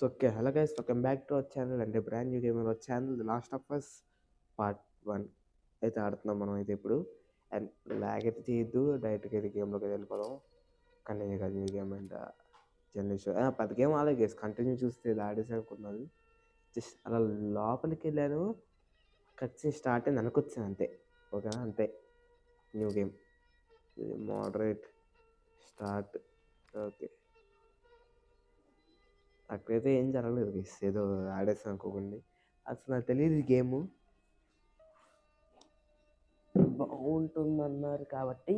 So okay, hello guys, welcome back to our channel and a brand new game on our channel, The Last of Us part 1 అయితే ఆడుతున్నాం మనం అయితే ఇప్పుడు. And log అయితే చేయొద్దు, డైరెక్ట్గా అయితే గేమ్లోకి వెళ్ళిపోదాం. కంటిన్యూ గేమ్ అండ్ జనరేషన్ పెద్ద గేమ్ ఆడే గేస్ కంటిన్యూ చూస్తే ఇది ఆడేసి అనుకున్నాను. జస్ట్ అలా లోపలికి వెళ్ళాను, కట్ స్టార్ట్ అయింది అనుకొచ్చాను అంతే. ఓకేనా, అంతే. New game moderate start. Okay, అక్కడైతే ఏం జరగలేదు గేస్, ఏదో ఆడేసాను అనుకోకండి. అసలు నాకు తెలియదు ఈ గేము బాగుంటుందన్నారు కాబట్టి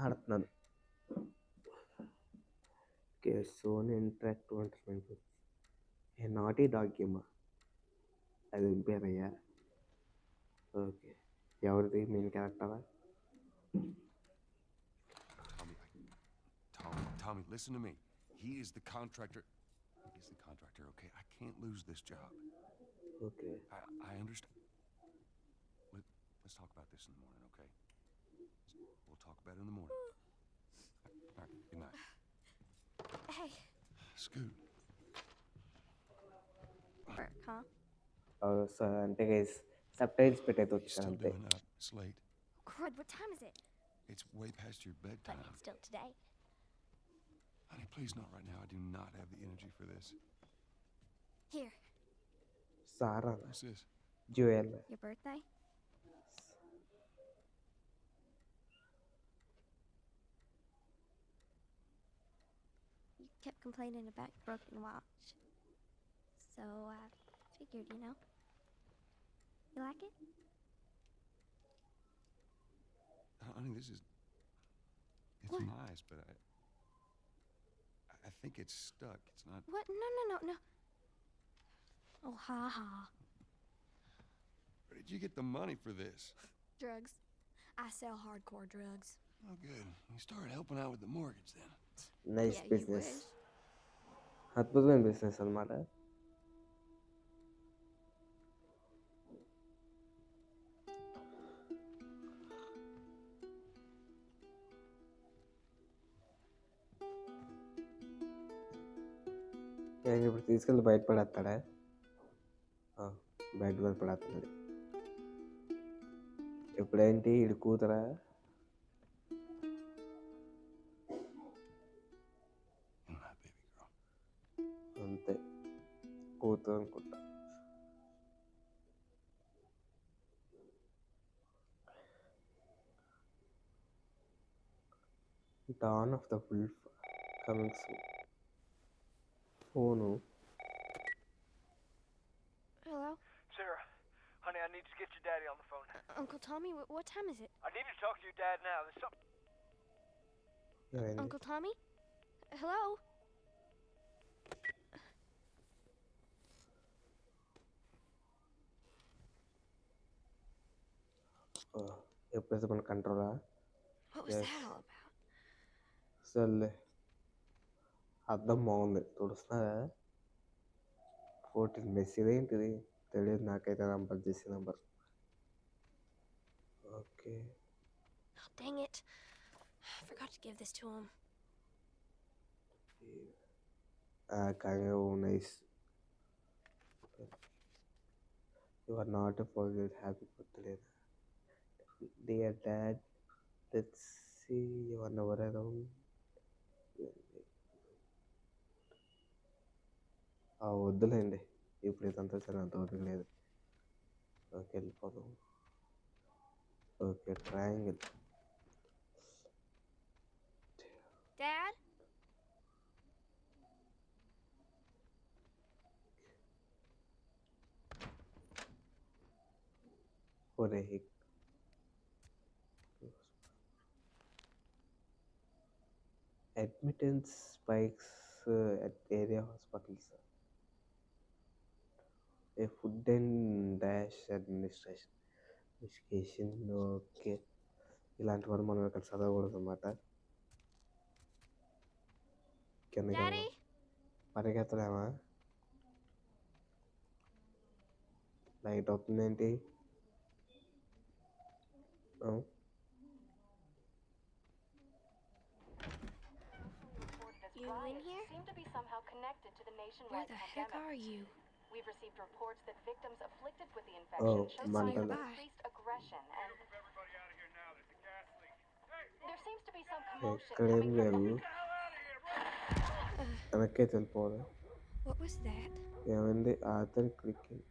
ఆడుతున్నాను. ఓకే, సోనీ ఇంటరాక్టివ్ ఎంటర్టైన్మెంట్ ఏ నాటీ డాగ్ గేమ్ అది పేరయ్యా. ఓకే, ఎవరిది main క్యారెక్టరా? Tommy, listen to me. He is the contractor. He's the contractor, okay? I can't lose this job. Okay. I understand. Let's talk about this in the morning, okay? We'll talk about it in the morning. All right, good night. Hey. Scoot. Work, huh? So అంటే guys subtitles పెట్టయితే You're వచ్చాను still అంతే. doing up. It's late. Crud, what time is it? It's way past your But bedtime. it's still today. Honey, please not right now. I do not have the energy for this. Here. Sara What's this? Jewel. Your birthday? You kept complaining about your broken watch. So I figured, you know. You like it? Honey, this is... It's What? nice, but I think it's stuck. It's not... What? No. Oh, ha ha. Where did you get the money for this? Drugs. I sell hardcore drugs. Oh, good. You started helping out with the mortgage then. Nice Yeah, business, you wish. అద్భుతమైన business అనమాట. ఇప్పుడు తీసుకెళ్ళి బయట పడేస్తాడా? బయట పడేస్తున్నాడు. ఎప్పుడేంటి ఇడు కూతురా? అంతే, కూతురు అనుకుంటా. Dawn of the Wolf coming soon. Phone. Hello? Sarah, honey, I need to get your daddy on the phone. Uncle Tommy, what time is it? I need to talk to your dad now. There's something. Uncle Tommy? Hello? ఎప్పుడైతే మన కంట్రోలా? What was that all about? సర్లే, అర్థం బాగుంది, తుడుస్తున్నా. 14 message ఏంటిది తెలియదు నాకైతే. Number చేసే number. Okay, Oh, dang it. I forgot to give this to him. kind of nice. You are not a forget. Happy birthday, dear dad. Let's see you are never around. వద్దులేండి, ఇప్పుడు ఇదంతా సరే, అంత వరకు లేదు. Okay, వెళ్ళిపోదాం. Okay, triangle. Dad? ఒరే, admittance spikes at area hospitals. A food and dash administration education. Okay, ఇలాంటి వారు మనం ఇక్కడ చదవకూడదు అన్నమాట. కిందకి Daddy? పరిగెత్తలేమా? లైట్ అవుతుందేంటి? You in here? seem to be somehow connected to the Where nationwide the heck pandemic. are you? We've received reports that victims afflicted with the Oh, infection show signs of మంటలు. increased aggression, and Move everybody out of here now. There's a gas leak. Hey, there seems to be some commotion ఎక్కడేం coming from లేవు. get the hell out of here! Run! వెనక్కి వెళ్ళిపోవాలి. What was that? ఏమైంది? అతను clicking.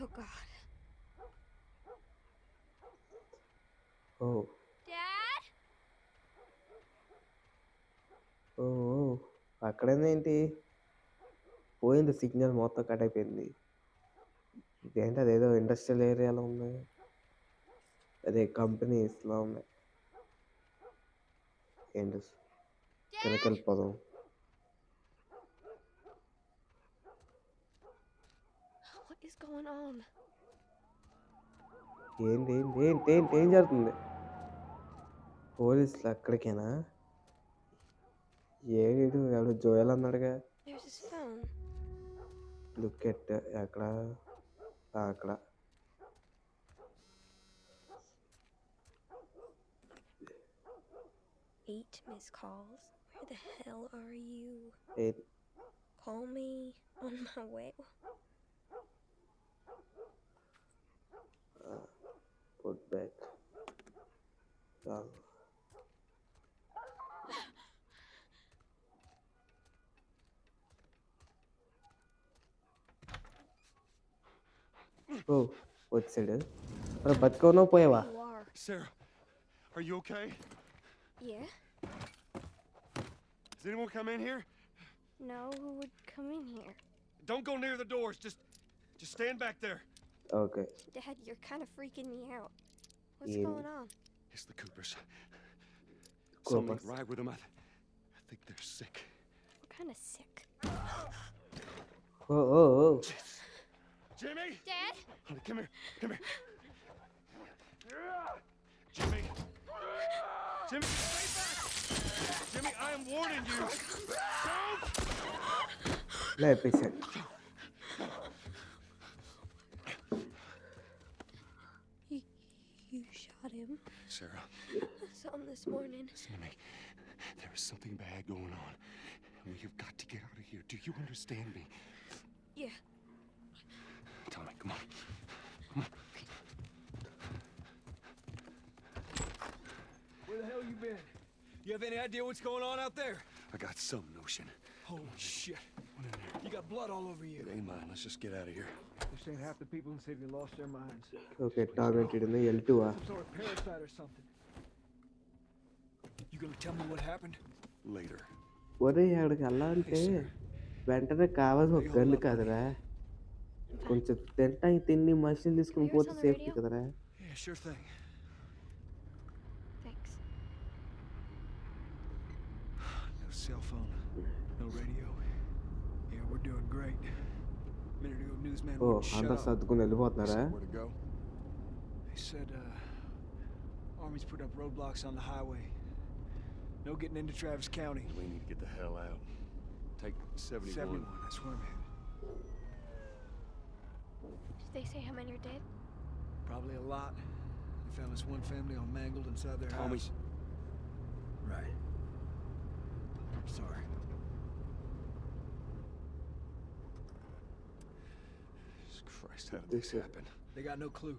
Oh God. ఓ Dad? ఓ ఓ. అక్కడేంటి? పోయింది, signal మొత్తం cut అయిపోయింది. ఇదేంటి, అదేదో ఇండస్ట్రియల్ ఏరియాలో ఉంది, అదే కంపెనీస్లో ఉన్నాయి. ఏంటి, వెనక్కి వెళ్ళిపోదాం. What is going on? ఏంటి ఏంటి ఏంటి ఏంటి ఏం జరుగుతుంది? పోలీసులు అక్కడికేనా? ఏడు ఎవడు జోయల్ అన్నాడుగా. There's his phone. Look at ఎక్కడ? అక్కడ. 8 missed calls. Where the hell are you? ఏది? Call me on my way. Put back. ఓ వచ్చాడు. మరి బతుకున్నావు పోయావా? You are. Sarah, are you okay? Yeah? Has anyone come in here? No, who would come in here? Don't go near the doors. Just stand back there. Okay. Dad, you're kind of freaking me out. What's Yeah. going on? It's the Coopers. Coopers. Something right with them. I think they're sick. What kind of sick? Oh oh oh. Jimmy! Dad? Honey, come here. Come here. Jimmy! Jimmy, stay back! Jimmy, I am warning you. Don't! లేపేశాడు. You shot him. Sarah, I saw him this morning. listen to me. There is something bad going on. And we have got to get out of here. Do you understand me? Yeah. Tommy, come on. Come on. Where the hell you been? You have any idea what's going on out there? I got some notion. Holy shit. What in there? You got blood all over you. It ain't mine. Let's just get out of here. This ain't half the people in the city lost their minds. Okay, targeted ఉంది. L2 Some sort of parasite or something. You gonna tell me what happened? Later. ఒరే అక్కడికి వెళ్ళాలంటే వెంటనే కావాల్సిన ఒక gun కాదురా, కొంచెం తింటాయి తిండి మషిన్ తీసుకుని పోతే సేఫ్టీ కదరా. Yeah, sure thing. Thanks. No cell phone. No radio. Yeah, we're doing great. Minute ago, newsman ఓ wouldn't shut అంతా up. సర్దుకుని వెళ్ళిపోతున్నారా? Where to go? They said, Army's put up roadblocks on the highway. No getting into Travis County. We need to get the hell out. Take 71. 71, that's where I'm headed. Did they say how many are dead? Probably a lot. They found this one family all mangled inside their Tommy's. house. Right. Sorry. Jesus Christ, how did this happen? They got no clue.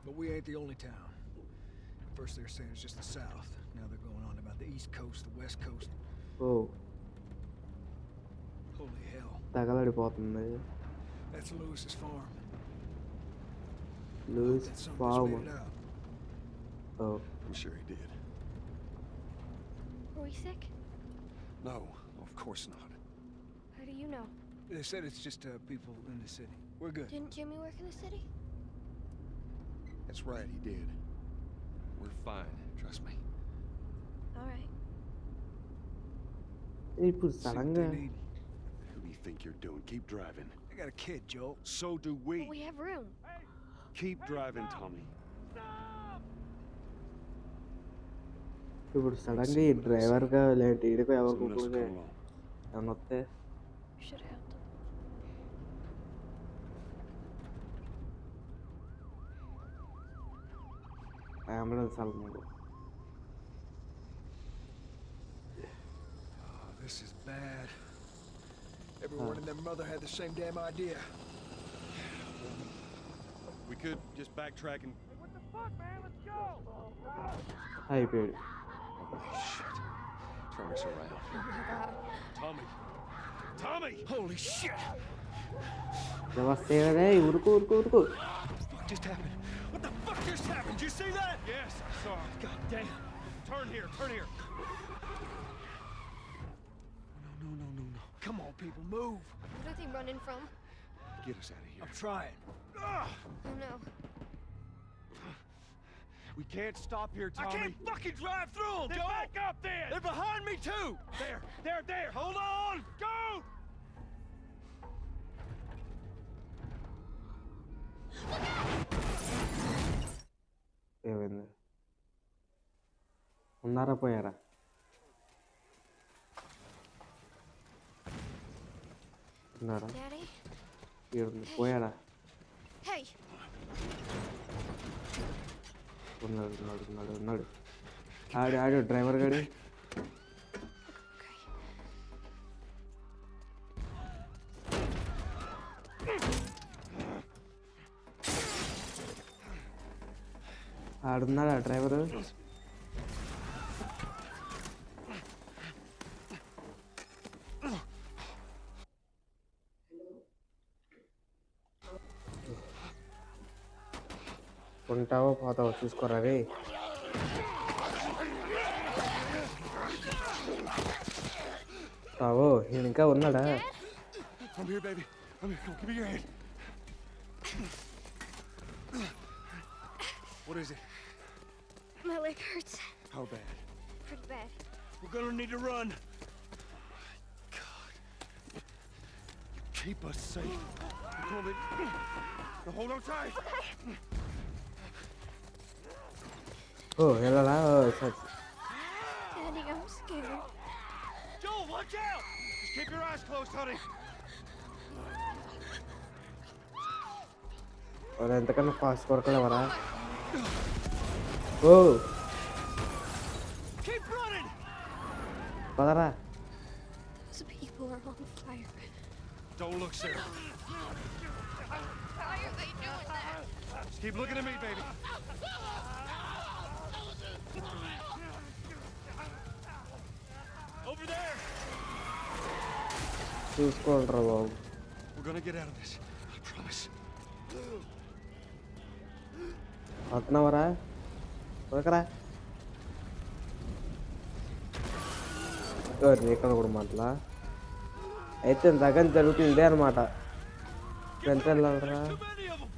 But we ain't the only town. First they were saying it's just the south. Now they're going on about the east coast, the west coast. Oh Holy hell. తగలడిపోతుంది. That's Lewis's farm. Lewis That son farm. made it out. Oh I'm sure he did. Were we sick? No, of course not. How do you know? They said it's just people in the city. We're good. Didn't Jimmy work in the city? That's right, he did. We're fine, trust me. All right. ఇప్పుడు See what సడన్గా they need. Who do you think you're doing? Keep driving. I got a kid, Joel. So do we. But we have room. Keep driving, Tommy. ఇప్పుడు సడన్గా ఈ డ్రైవర్గా లేదంటే ఈడకో ఎవరికి Someone else will ఒకరికి come along. ఏమన్నా వస్తే Should have helped him. Ambulance వెళ్ళలేదు. This is bad. Everyone and their mother had the same damn idea. We could just backtrack and... What the fuck, man? Let's go! అయిపోయాడు. Shit. Turn us around. Oh my god. Tommy! Tommy! Holy shit! నమస్తే రే ఉరుకు ఉరుకు ఉరుకు. What the fuck just happened? What the fuck just happened? Did you see that? Yes, I saw him. God damn. Turn here, turn here. No. Come on, people, move. What are they running from? Get us out of here. I'm trying. Oh no. We can't stop here, I Tommy. can't fucking drive through them, Then Joel! back up then! They're behind me, too! There! Hold on! Go! ఏమైంది? ఉన్నారా పోయారా? ఉన్నారా? Daddy? పోయాడా? Hey! ఉన్నాడు. ఆడు driver గాడి. ఆడున్నాడా driver? ఉంటావో పోతావో చూసుకోరా రే. తావో ఈయన ఇంకా ఉన్నాడా? I'm here, baby. I'm here. Come on, give me your hand. What is it? My leg hurts. How bad? Pretty bad. We're gonna need to run. God. Keep us safe. Come on, baby. Now hold on tight. ఓ వెళ్ళాలా? సరే. Daddy, I'm scared. Joel, watch out! Just keep your eyes closed, honey. వాళ్ళు ఎంతకన్నా fast కొరకలేవరా? Oh Keep running! Padara. Those people are on fire. Don't look, Sarah. Why are they doing that? Just keep looking at me, baby. Over there! చూసుకోండిరా బాబు. We're gonna get out of this. I promise. వస్తున్నావరా? కొరకరా. ఇక్కడ కూడా మాటలా అయితే దగ్గర జరుగుతుంది ఇదే అనమాట. ఎంత వెళ్ళాలరా? Too many of them!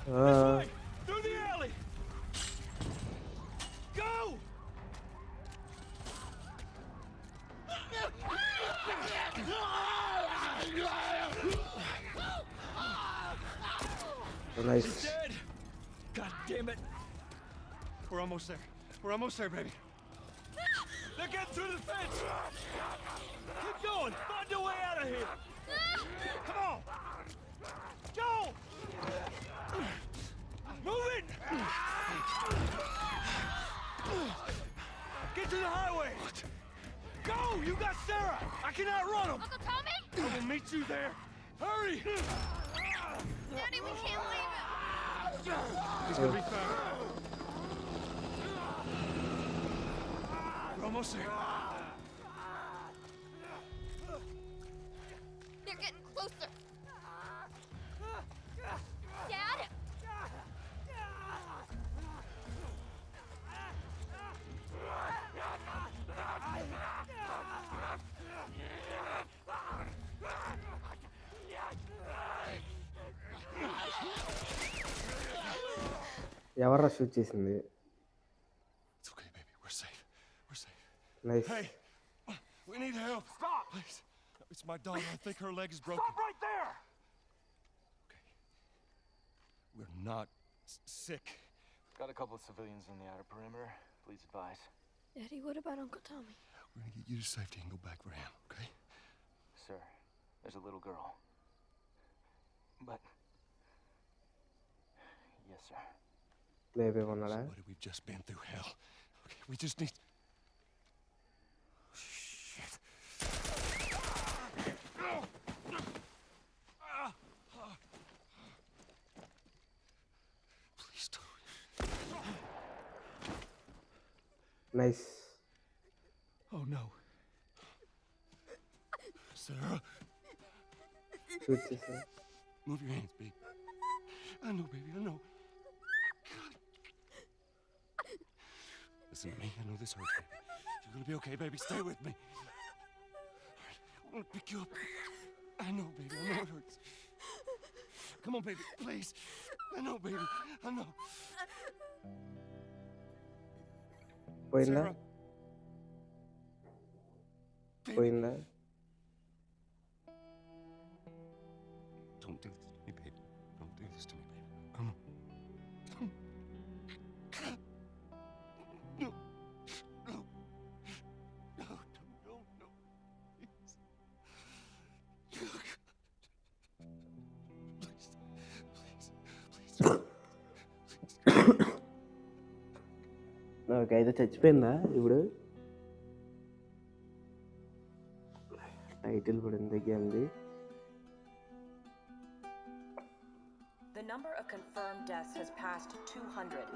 This way! Through the alley! Go! Nice. He's dead! God damn it! We're almost there. We're almost there, baby. They're getting through the fence! Keep going! Find a way out of here! Come on! Joel! Move it! Get to the highway! Go! You got Sarah! I can outrun them! Uncle Tommy? I will meet you there. Hurry! Daddy, we can't leave him. He's gonna be fine. We're almost there. They're getting closer. Dad? ఎవర్రా shoot చేసింది? It's okay, baby. We're safe. We're safe. Nice. Hey, we need help. Stop! Please. It's my daughter. I think her leg is broken. Stop right there! Okay. We're not sick. Got a couple of civilians in the outer perimeter. Please advise. Daddy, what about Uncle Tommy? We're gonna get you to safety and go back for him, okay? Sir, there's a little girl. But... Yes, sir. లేపే ఉన్నాడా? Buddy, we've just been through hell. Okay, we just need... Shit. Nice. Oh no. Sarah, shoot చేశారు. move your hands, baby. I know, baby, I know. Listen to me. I know this hurts, baby. You're gonna be okay, baby. Stay with me. I'm gonna pick you up. I know, baby. I know it hurts. Come on, baby, please. I know, baby. I know. పోయిందా? Sarah. Baby. పోయిందా? Don't do this to me, baby. Don't do this to me, baby. Come on. No. No. No, no, no. Please. Please. Okay, అయితే చచ్చిపోయిందా ఇప్పుడు? Title కూడా ఇంతకీ ఉంది. The number of confirmed deaths has passed 200.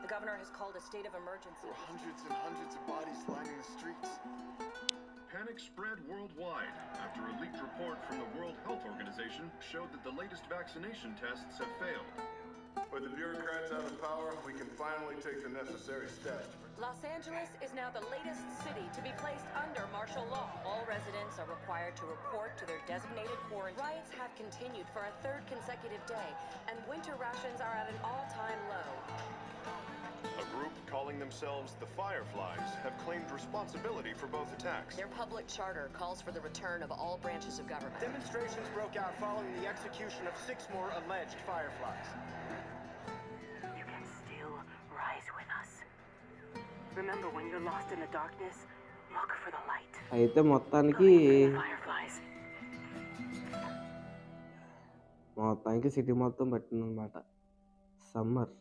The governor has called a state of emergency. There are hundreds and hundreds of bodies lining the streets. Panic spread worldwide after a leaked report from the World Health Organization showed that the latest vaccination tests have failed. With the bureaucrats out of power, we can finally take the necessary steps. Los Angeles is now the latest city to be placed under martial law. All residents are required to report to their designated quarantine. Riots have continued for a third consecutive day, and winter rations are at an all-time low. A group calling themselves the Fireflies have claimed responsibility for both attacks. Their public charter calls for the return of all branches of government. Demonstrations broke out following the execution of 6 more alleged Fireflies. You can still rise with us. Remember, when you're lost in the darkness, look for the light. అయితే మొత్తానికి Fireflies. City మొత్తం పట్టిందనమాట. Summer.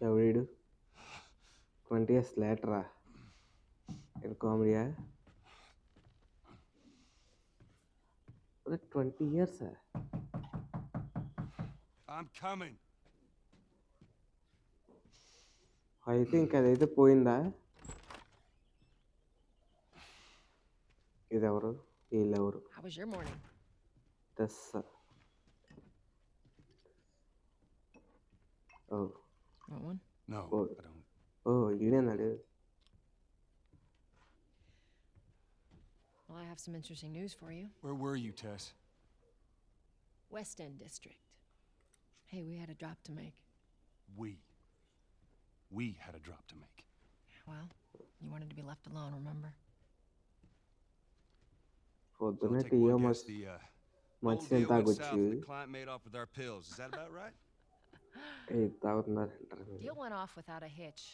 ఎవడు 20 years లేటరా? ఇది కామెడీయా? 20 years. I'm coming. అయితే ఇంక అదైతే పోయిందా? ఇదెవరు? వీళ్ళెవరు? How was your morning? Tessa. Oh. Want one? No, Oh. I don't. Oh, ఈడేనాడు? Well, I have some interesting news for you. Where were you, Tess? West End District. Hey, we had a drop to make. We had a drop to make. Well, you wanted to be left alone, remember? పొద్దునే I'll take టీయో one guess. The whole మంచి deal went south తాగొచ్చు. and the client made off with our pills. Is that about right? తాగుతున్నారంటారు మీరు. Deal went off without a hitch.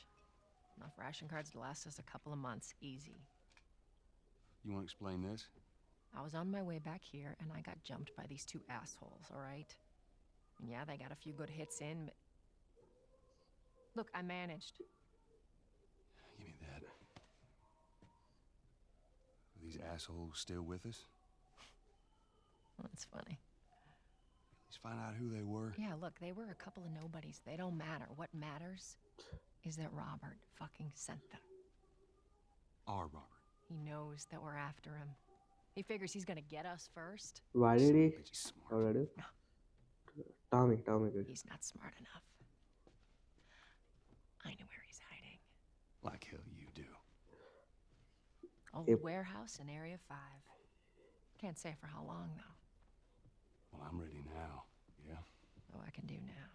Enough ration cards to last us a couple of months, easy. You want to explain this? I was on my way back here, and I got jumped by these two assholes, all right? And yeah, they got a few good hits in, but... Look, I managed. Give me that. Are these assholes still with us? That's funny. Let's find out who they were. Yeah, look, they were a couple of nobodies. They don't matter. What matters is that Robert fucking sent them. Our Robert. He knows that we're after him. He figures he's gonna get us first. వాడేడి? Bitch is smart. ఎవడాడు? No. Tommy good. He's not smart enough. I know where he's hiding. Like hell you do. Old Yep. warehouse in Area 5. Can't say for how long, though. Well, I'm ready now. Yeah? Oh, I can do now.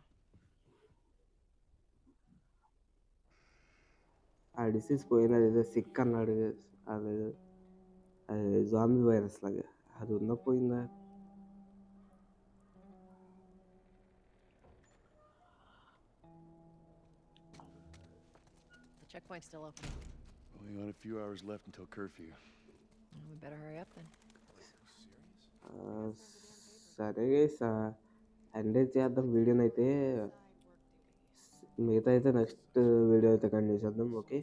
ఆ disease పోయినది ఏదో sick అన్నాడు. అది zombie virus లాగా. అది ఉందా పోయిందా? The checkpoint's still open. Only got a few hours left until curfew. Well, we better hurry up then. సరే end చేద్దాం వీడియోని అయితే. మిగతా అయితే నెక్స్ట్ వీడియో అయితే కంటిన్యూ చేద్దాం. ఓకే,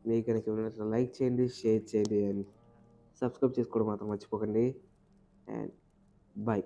మీకు కనుక లైక్ చేయండి, షేర్ చేయండి అండ్ సబ్స్క్రైబ్ చేసుకోవడం మాత్రం మర్చిపోకండి. And bye.